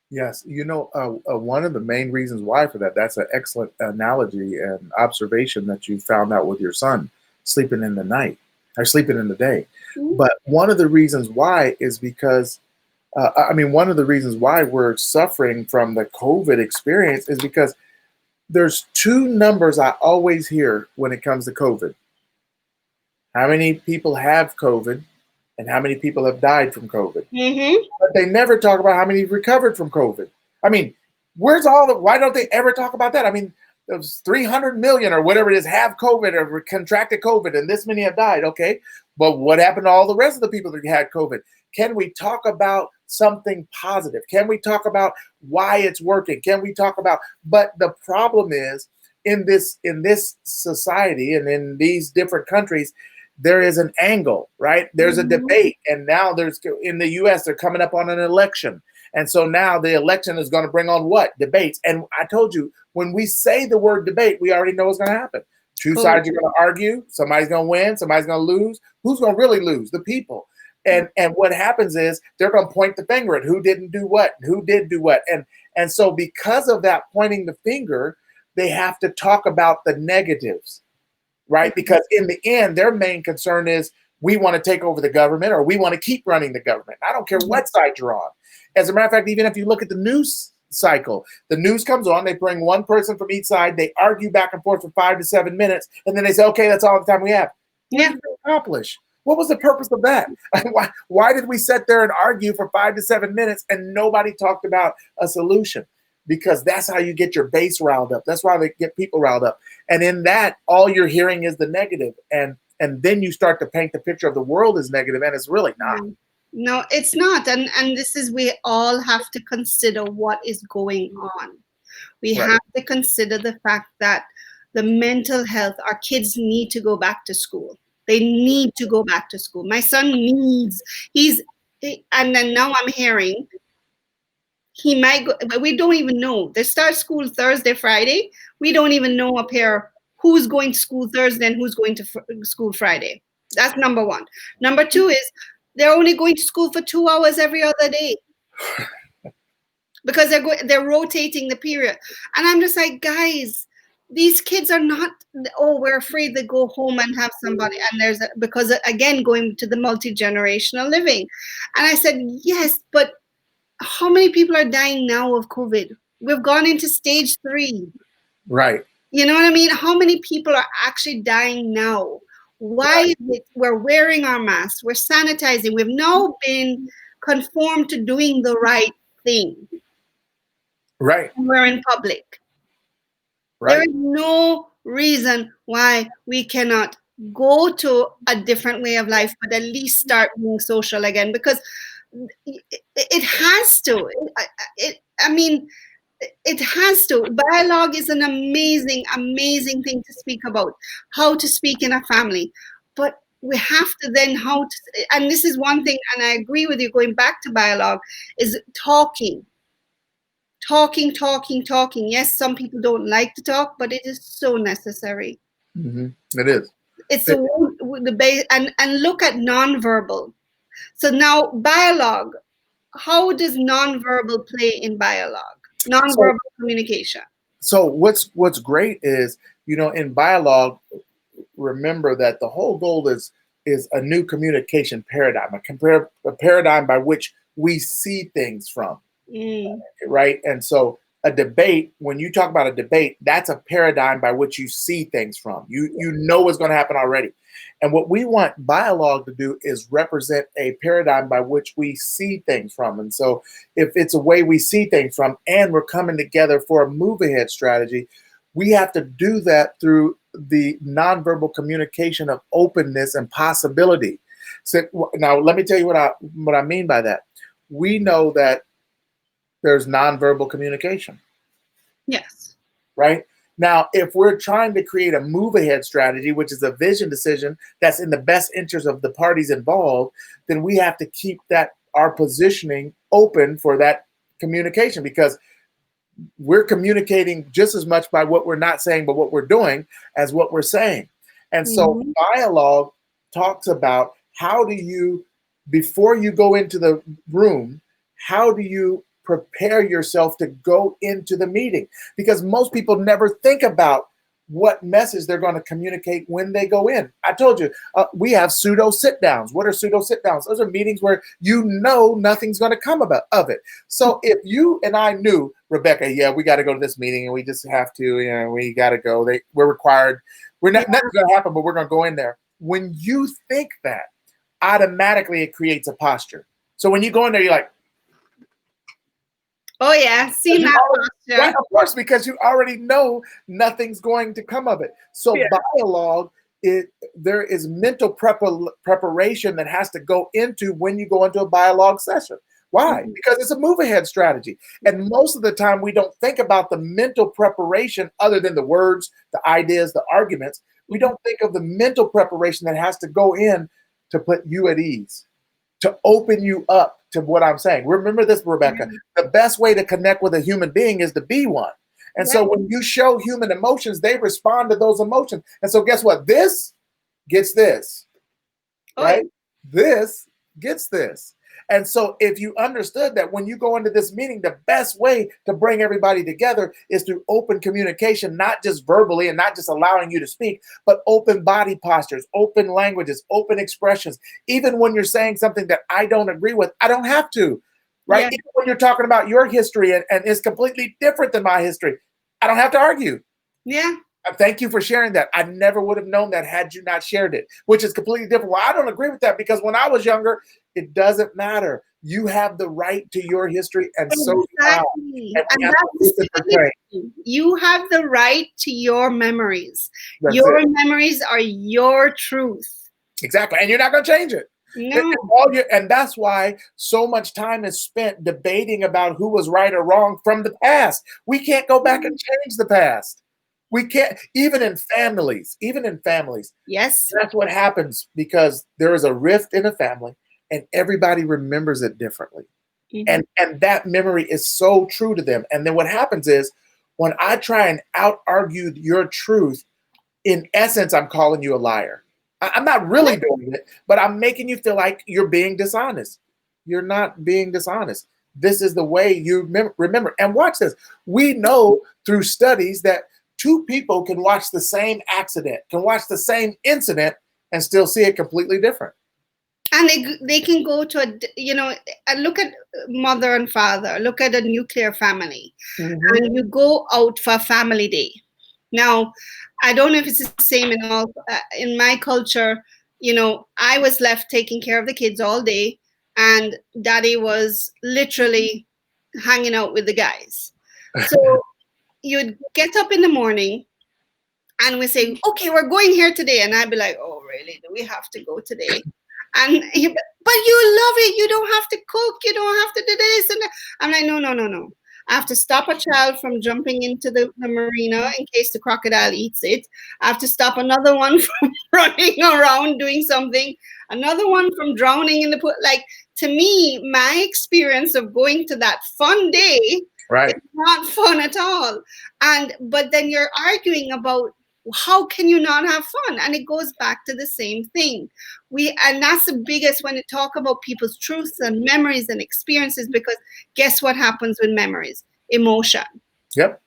Yes, one of the main reasons why for that's an excellent analogy and observation that you found out with your son sleeping in the night or sleeping in the day. Mm-hmm. But one of the reasons why is because, one of the reasons why we're suffering from the COVID experience is because there's two numbers I always hear when it comes to COVID. How many people have COVID and how many people have died from COVID? Mm-hmm. But they never talk about how many recovered from COVID. I mean, why don't they ever talk about that? I mean, there's 300 million or whatever it is have COVID or contracted COVID and this many have died. Okay. But what happened to all the rest of the people that had COVID? Can we talk about something positive? Can we talk about why it's working? Can we talk about, but the problem is in this society and in these different countries, there is an angle, right? There's a debate. And now in the US, they're coming up on an election. And so now the election is going to bring on what? Debates. And I told you, when we say the word debate, we already know what's going to happen. Two sides are going to argue. Somebody's going to win. Somebody's going to lose. Who's going to really lose? The people. And what happens is they're going to point the finger at who didn't do what, who did do what. And so because of that pointing the finger, they have to talk about the negatives. Right? Because in the end, their main concern is we want to take over the government or we want to keep running the government. I don't care what side you're on. As a matter of fact, even if you look at the news cycle, the news comes on, they bring one person from each side, they argue back and forth for 5 to 7 minutes, and then they say, okay, that's all the time we have. What did they accomplish? What was the purpose of that? Why did we sit there and argue for 5 to 7 minutes and nobody talked about a solution? Because that's how you get your base riled up. That's why they get people riled up. And in that, all you're hearing is the negative. And then you start to paint the picture of the world as negative, and it's really not. No, it's not. And this is, we all have to consider what is going on. We have to consider the fact that the mental health, our kids need to go back to school. They need to go back to school. My son and then now I'm hearing, he might go, but we don't even know. They start school Thursday, Friday. We don't even know up here who's going to school Thursday and who's going to school Friday. That's number one. Number two is they're only going to school for 2 hours every other day because they're rotating the period. And I'm just like, guys, these kids are not, we're afraid to go home and have somebody. And because again, going to the multi-generational living. And I said, yes, but how many people are dying now of COVID? We've gone into stage 3. Right. You know what I mean? How many people are actually dying now? Why is it we're wearing our masks? We're sanitizing. We've now been conformed to doing the right thing. Right. We're in public. Right. There is no reason why we cannot go to a different way of life, but at least start being social again, because it has to. It has to. Biologue is an amazing, amazing thing to speak about, how to speak in a family. But we have to then and this is one thing, and I agree with you, going back to Biologue, is talking talking, talking, talking. Yes, some people don't like to talk, but it is so necessary. It is. It's the base, and look at nonverbal. So now Biologue, how does nonverbal play in Biologue? So, Nonverbal communication. so what's great is, in Biologue, remember that the whole goal is a new communication paradigm, a paradigm by which we see things from, right? And so a debate, when you talk about a debate, that's a paradigm by which you see things from. You know what's going to happen already. And what we want Biologue to do is represent a paradigm by which we see things from. And so if it's a way we see things from and we're coming together for a move ahead strategy, we have to do that through the nonverbal communication of openness and possibility. So now let me tell you what I mean by that. We know that there's nonverbal communication. Yes. Right? Now, if we're trying to create a move ahead strategy, which is a vision decision that's in the best interest of the parties involved, then we have to keep our positioning open for that communication, because we're communicating just as much by what we're not saying, but what we're doing as what we're saying. And so Biologue talks about how do you, before you go into the room, how do you prepare yourself to go into the meeting? Because most people never think about what message they're going to communicate when they go in. I told you, we have pseudo sit downs. What are pseudo sit downs? Those are meetings where nothing's going to come of it. So if you and I knew, Rebecca, yeah, we got to go to this meeting and we just have to, we got to go. We're required. Nothing's going to happen, but we're going to go in there. When you think that, automatically it creates a posture. So when you go in there, you're like, oh yeah, see my posture. Right, of course, because you already know nothing's going to come of it. So Biologue, there is mental preparation that has to go into when you go into a Biologue session. Why? Because it's a move ahead strategy. And most of the time we don't think about the mental preparation other than the words, the ideas, the arguments. We don't think of the mental preparation that has to go in to put you at ease, to open you up to what I'm saying. Remember this, Rebecca, the best way to connect with a human being is to be one. And so when you show human emotions, they respond to those emotions. And so guess what? This gets this, right? This gets this. And so if you understood that when you go into this meeting, the best way to bring everybody together is through open communication, not just verbally and not just allowing you to speak, but open body postures, open languages, open expressions. Even when you're saying something that I don't agree with, I don't have to, right? Even when you're talking about your history and it's completely different than my history, I don't have to argue. Yeah. Thank you for sharing that. I never would have known that had you not shared it, which is completely different. Well, I don't agree with that because when I was younger, it doesn't matter. You have the right to your history, and so do I. You have the right to your memories. That's your it. memories are your truth. Exactly, and you're not going to change it. No. And that's why so much time is spent debating about who was right or wrong from the past. We can't go back and change the past. We can't, even in families. Yes. That's what happens because there is a rift in a family and everybody remembers it differently. And that memory is so true to them. And then what happens is when I try and out-argue your truth, in essence, I'm calling you a liar. I'm not really doing it, but I'm making you feel like you're being dishonest. You're not being dishonest. This is the way you remember. And watch this. We know through studies that two people can watch the same accident, can watch the same incident and still see it completely different. And they can go to, look at mother and father, look at a nuclear family, and you go out for family day. Now, I don't know if it's the same in my culture. I was left taking care of the kids all day, and daddy was literally hanging out with the guys. So you'd get up in the morning and we say, okay, we're going here today. And I'd be like, oh, really? Do we have to go today? And but you love it. You don't have to cook. You don't have to do this. And I'm like, no. I have to stop a child from jumping into the marina in case the crocodile eats it. I have to stop another one from running around doing something. Another one from drowning in the pool. Like, to me, my experience of going to that fun day Right. It's not fun at all. But then you're arguing about how can you not have fun? And it goes back to the same thing. And that's the biggest when you talk about people's truths and memories and experiences, because guess what happens with memories? Emotion. Yep.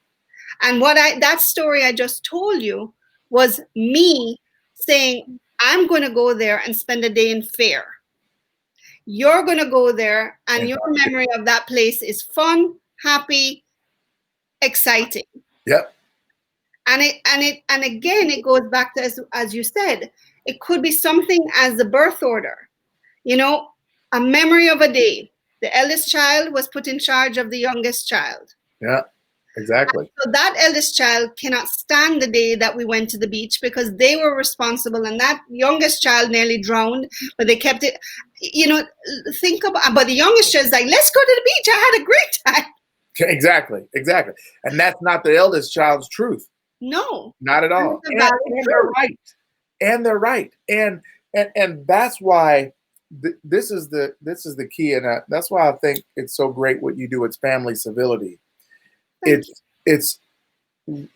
And that story I just told you was me saying, I'm going to go there and spend a day in fair. You're going to go there and your memory of that place is fun, happy, exciting. Yep. And again, it goes back to, as you said, it could be something as the birth order, a memory of a day. The eldest child was put in charge of the youngest child. Yeah, exactly. And so that eldest child cannot stand the day that we went to the beach because they were responsible, and that youngest child nearly drowned, but they kept it. Think about, but the youngest child is like, let's go to the beach. I had a great time. Exactly. And that's not the eldest child's truth. No, not at all. And they're right. And they're right. And that's why this is the key. And that's why I think it's so great what you do. It's family civility. It's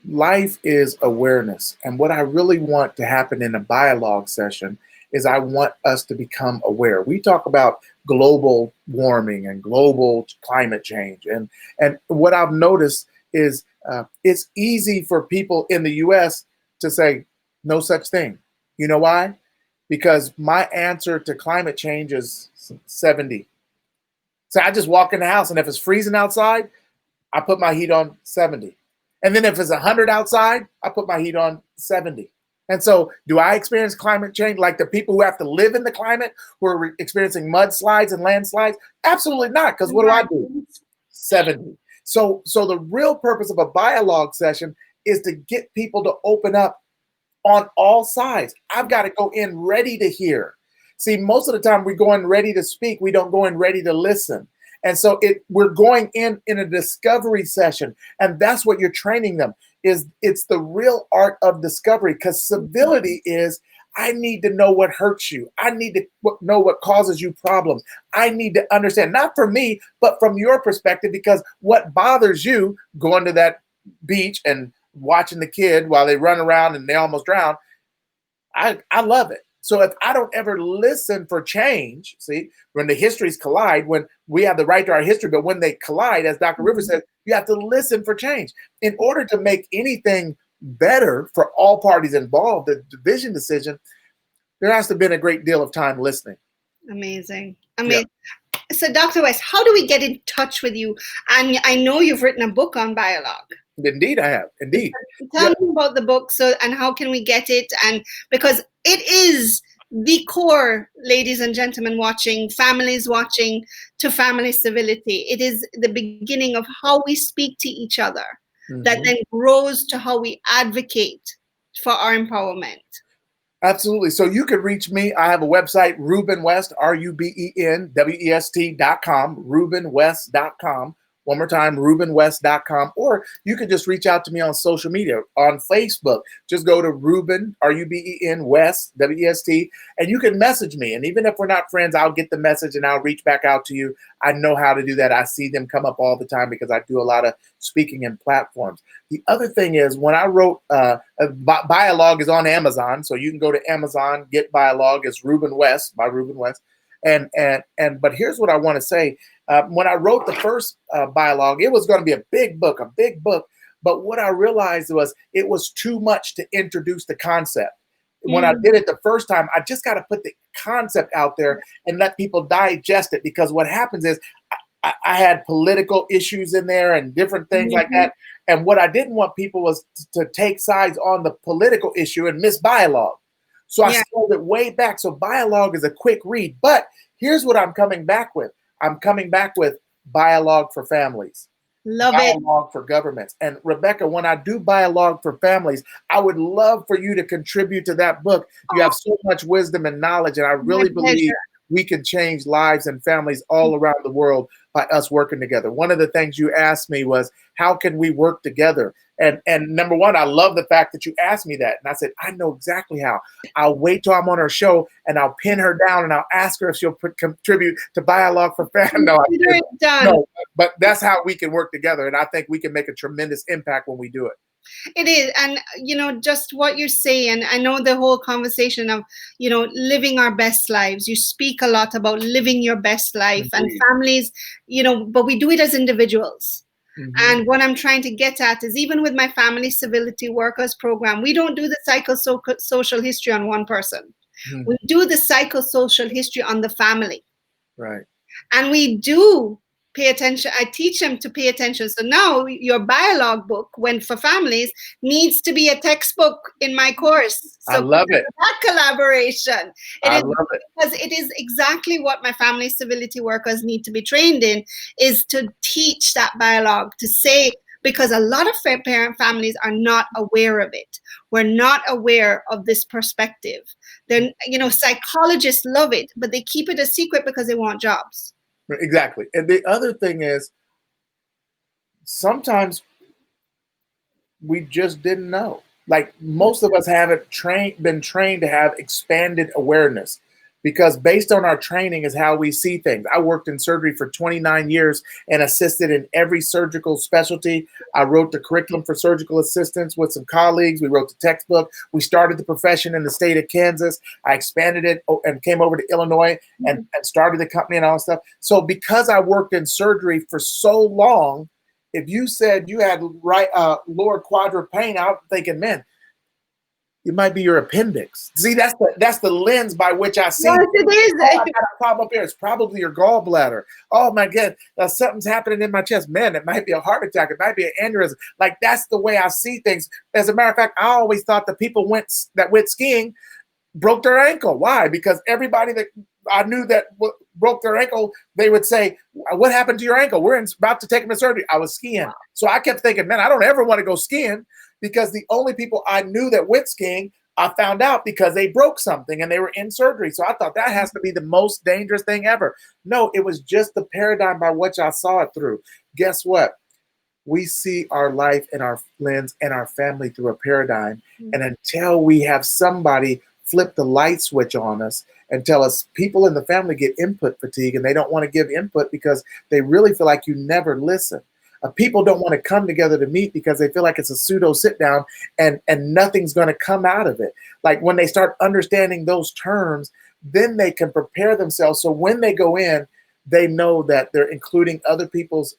life is awareness. And what I really want to happen in a Biologue session is I want us to become aware. We talk about global warming and global climate change. And what I've noticed is it's easy for people in the US to say no such thing. You know why? Because my answer to climate change is 70. So I just walk in the house, and if it's freezing outside, I put my heat on 70. And then if it's 100 outside, I put my heat on 70. And so do I experience climate change like the people who have to live in the climate, who are experiencing mudslides and landslides? Absolutely not, because what do? 70. So the real purpose of a Biologue session is to get people to open up on all sides. I've got to go in ready to hear. See, most of the time we go in ready to speak. We don't go in ready to listen. And so we're going in a discovery session. And that's what you're training them. It's the real art of discovery, because civility is, I need to know what hurts you. I need to know what causes you problems. I need to understand, not from me, but from your perspective, because what bothers you going to that beach and watching the kid while they run around and they almost drown, I love it. So if I don't ever listen for change, see, when the histories collide, when we have the right to our history, but when they collide, as Dr. Rivers said, you have to listen for change. In order to make anything better for all parties involved, the division decision, there has to have been a great deal of time listening. Amazing. Yeah. So Dr. West, how do we get in touch with you? And I know you've written a book on Biologue. Indeed, I have. Indeed. Tell me about the book, and how can we get it? And because it is the core, ladies and gentlemen watching, families watching, to family civility. It is the beginning of how we speak to each other, that then grows to how we advocate for our empowerment. Absolutely. So you can reach me. I have a website, Ruben West, RubenWest.com, RubenWest.com. One more time, RubenWest.com. Or you can just reach out to me on social media, on Facebook. Just go to Ruben, Ruben West, W-E-S-T, and you can message me. And even if we're not friends, I'll get the message and I'll reach back out to you. I know how to do that. I see them come up all the time because I do a lot of speaking in platforms. The other thing is, when I wrote, Biologue is on Amazon, so you can go to Amazon, get Biologue. It's Ruben West, by Ruben West. But here's what I want to say. When I wrote the first Biologue, it was going to be a big book. But what I realized was it was too much to introduce the concept. When I did it the first time, I just got to put the concept out there and let people digest it, because what happens is I had political issues in there and different things like that. And what I didn't want people was to take sides on the political issue and miss Biologue. So I scaled it way back. So Biologue is a quick read. But here's what I'm coming back with. I'm coming back with Biologue for families. Love Biologue for governments. And Rebecca, when I do Biologue for families, I would love for you to contribute to that book. You have so much wisdom and knowledge, and I really believe we can change lives and families all around the world by us working together. One of the things you asked me was, how can we work together? And number one, I love the fact that you asked me that. And I said, I know exactly how. I'll wait till I'm on her show and I'll pin her down and I'll ask her if she'll contribute to Biologue for Family. No, but that's how we can work together. And I think we can make a tremendous impact when we do it. It is. And, just what you're saying, I know the whole conversation of, living our best lives. You speak a lot about living your best life. Indeed. And families, but we do it as individuals. Mm-hmm. And what I'm trying to get at is, even with my Family Civility Workers program, we don't do the psychosocial history on one person. Mm-hmm. We do the psychosocial history on the family. Right. And we do pay attention. I teach them to pay attention. So now your Biologue book, when for families, needs to be a textbook in my course. So I love it. That collaboration. I love it. Because it is exactly what my Family Civility Workers need to be trained in, is to teach that Biologue, to say, because a lot of parent families are not aware of it. We're not aware of this perspective. Then, psychologists love it, but they keep it a secret because they want jobs. Exactly. And the other thing is, sometimes we just didn't know. Like, most of us haven't been trained to have expanded awareness, because based on our training is how we see things. I worked in surgery for 29 years and assisted in every surgical specialty. I wrote the curriculum for surgical assistants with some colleagues. We wrote the textbook. We started the profession in the state of Kansas. I expanded it and came over to Illinois and started the company and all that stuff. So because I worked in surgery for so long, if you said you had lower quadrant pain, I'm thinking, man, it might be your appendix. See, that's the lens by which I see. Yes, it is. Oh, I got a problem up here. It's probably your gallbladder. Oh my God, something's happening in my chest. Man, it might be a heart attack. It might be an aneurysm. Like, that's the way I see things. As a matter of fact, I always thought the people that went skiing broke their ankle. Why? Because everybody that I knew that broke their ankle, they would say, "What happened to your ankle? We're about to take him to surgery." I was skiing. Wow. So I kept thinking, man, I don't ever want to go skiing, because the only people I knew that went skiing, I found out because they broke something and they were in surgery. So I thought that has to be the most dangerous thing ever. No, it was just the paradigm by which I saw it through. Guess what? We see our life and our lens and our family through a paradigm. Mm-hmm. And until we have somebody flip the light switch on us and tell us, people in the family get input fatigue and they don't want to give input because they really feel like you never listen. People don't want to come together to meet because they feel like it's a pseudo sit down and nothing's going to come out of it. Like, when they start understanding those terms, then they can prepare themselves. So when they go in, they know that they're including other people's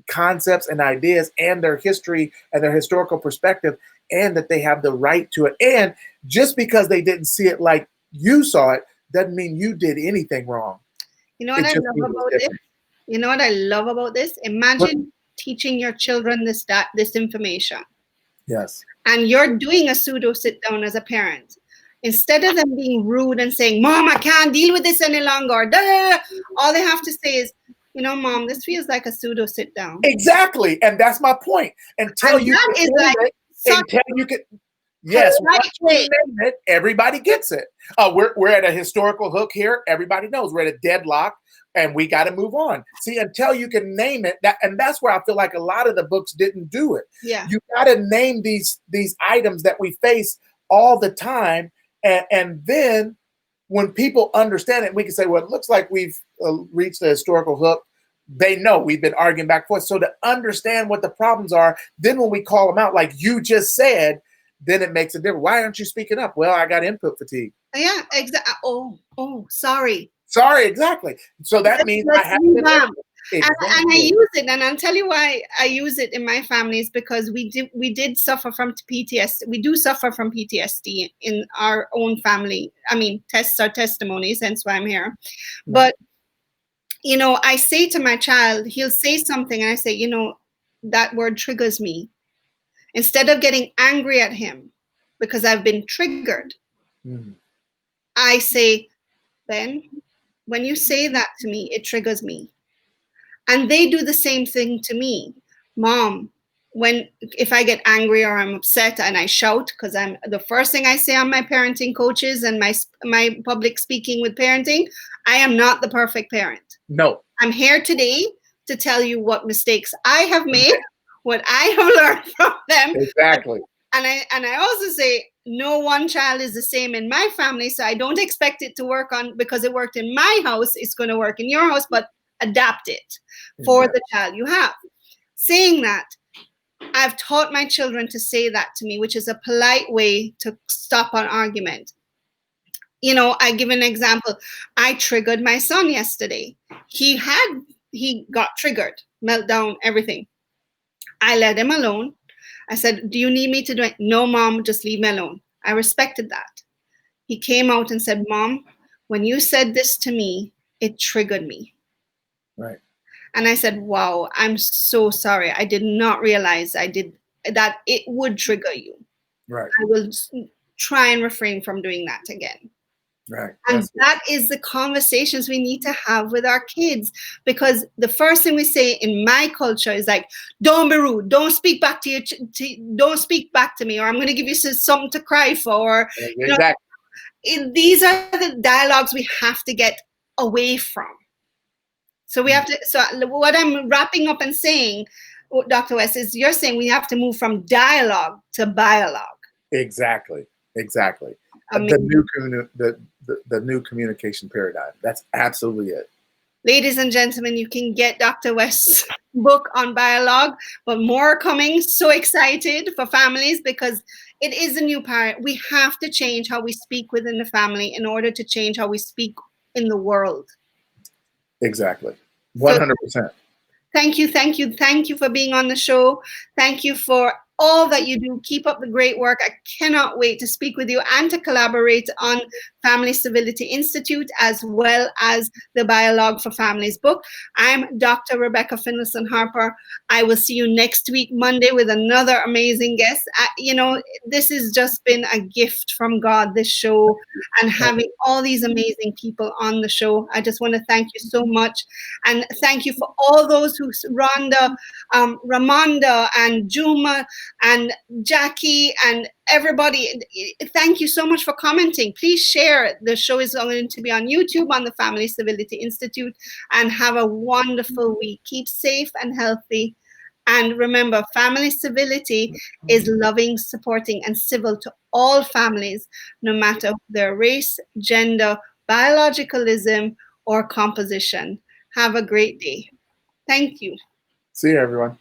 concepts and ideas and their history and their historical perspective, and that they have the right to it. And just because they didn't see it like you saw it doesn't mean you did anything wrong. You know what I love about this? You know what I love about this? Imagine teaching your children this information. Yes. And you're doing a pseudo sit down as a parent. Instead of them being rude and saying, "Mom, I can't deal with this any longer," or, all they have to say is, "Mom, this feels like a pseudo sit down." Exactly. And that's my point. Until you can, yes, once you name it, everybody gets it. We're at a historical hook here. Everybody knows we're at a deadlock and we got to move on. See, until you can name it, and that's where I feel like a lot of the books didn't do it. Yeah. You got to name these items that we face all the time. And then when people understand it, we can say, well, it looks like we've reached the historical hook. They know we've been arguing back and forth. So to understand what the problems are, then when we call them out, like you just said, then it makes a difference. Why aren't you speaking up? Well, I got input fatigue. Yeah, exactly. Oh, sorry. Sorry, exactly. So that means I have to. Exactly. And I use it, and I'll tell you why I use it in my family is because we did suffer from PTSD. We do suffer from PTSD in our own family. I mean, tests are testimonies, hence why I'm here. Mm-hmm. But I say to my child, he'll say something, and I say, that word triggers me. Instead of getting angry at him because I've been triggered, I say, Ben, when you say that to me, it triggers me. And they do the same thing to me. Mom, if I get angry or I'm upset and I shout, because I'm the first thing I say on my parenting coaches and my public speaking with parenting, I am not the perfect parent. No. I'm here today to tell you what mistakes I have made, what I have learned from them. Exactly. And I also say no one child is the same in my family, so I don't expect it to work on because it worked in my house, it's going to work in your house, but adapt it for the child you have. Saying that, I've taught my children to say that to me, which is a polite way to stop an argument. You know, I give an example. I triggered my son yesterday. He got triggered, meltdown, everything. I let him alone. I said, do you need me to do it? No, Mom, just leave me alone. I respected that. He came out and said, Mom, when you said this to me, it triggered me. Right. And I said, wow, I'm so sorry. I did not realize that it would trigger you. Right. I will try and refrain from doing that again. Right. And that is the conversations we need to have with our kids, because the first thing we say in my culture is like, don't be rude, don't speak back to don't speak back to me, or I'm going to give you something to cry for. Or, exactly. These are the dialogues we have to get away from. So we have to. So what I'm wrapping up and saying, Dr. West, is you're saying we have to move from dialogue to biologue. Exactly. Exactly. The new communication paradigm. That's absolutely it. Ladies and gentlemen, you can get Dr. West's book on Biologue, but more coming. So excited for families because it is a new paradigm. We have to change how we speak within the family in order to change how we speak in the world. Exactly. 100%. Thank you, thank you, thank you for being on the show. Thank you for all that you do. Keep up the great work. I cannot wait to speak with you and to collaborate on Family Civility Institute as well as the Biologue for Families book. I'm Dr. Rebecca Finlayson Harper. I will see you next week, Monday, with another amazing guest. This has just been a gift from God, this show, and having all these amazing people on the show. I just want to thank you so much. And thank you for all those who, Rhonda, Ramonda, and Juma, and Jackie, and everybody. Thank you so much for commenting. Please share. The show is going to be on YouTube on the Family Civility Institute. And have a wonderful week. Keep safe and healthy. And remember, family civility is loving, supporting, and civil to all families, no matter their race, gender, biologicalism, or composition. Have a great day. Thank you. See you, everyone.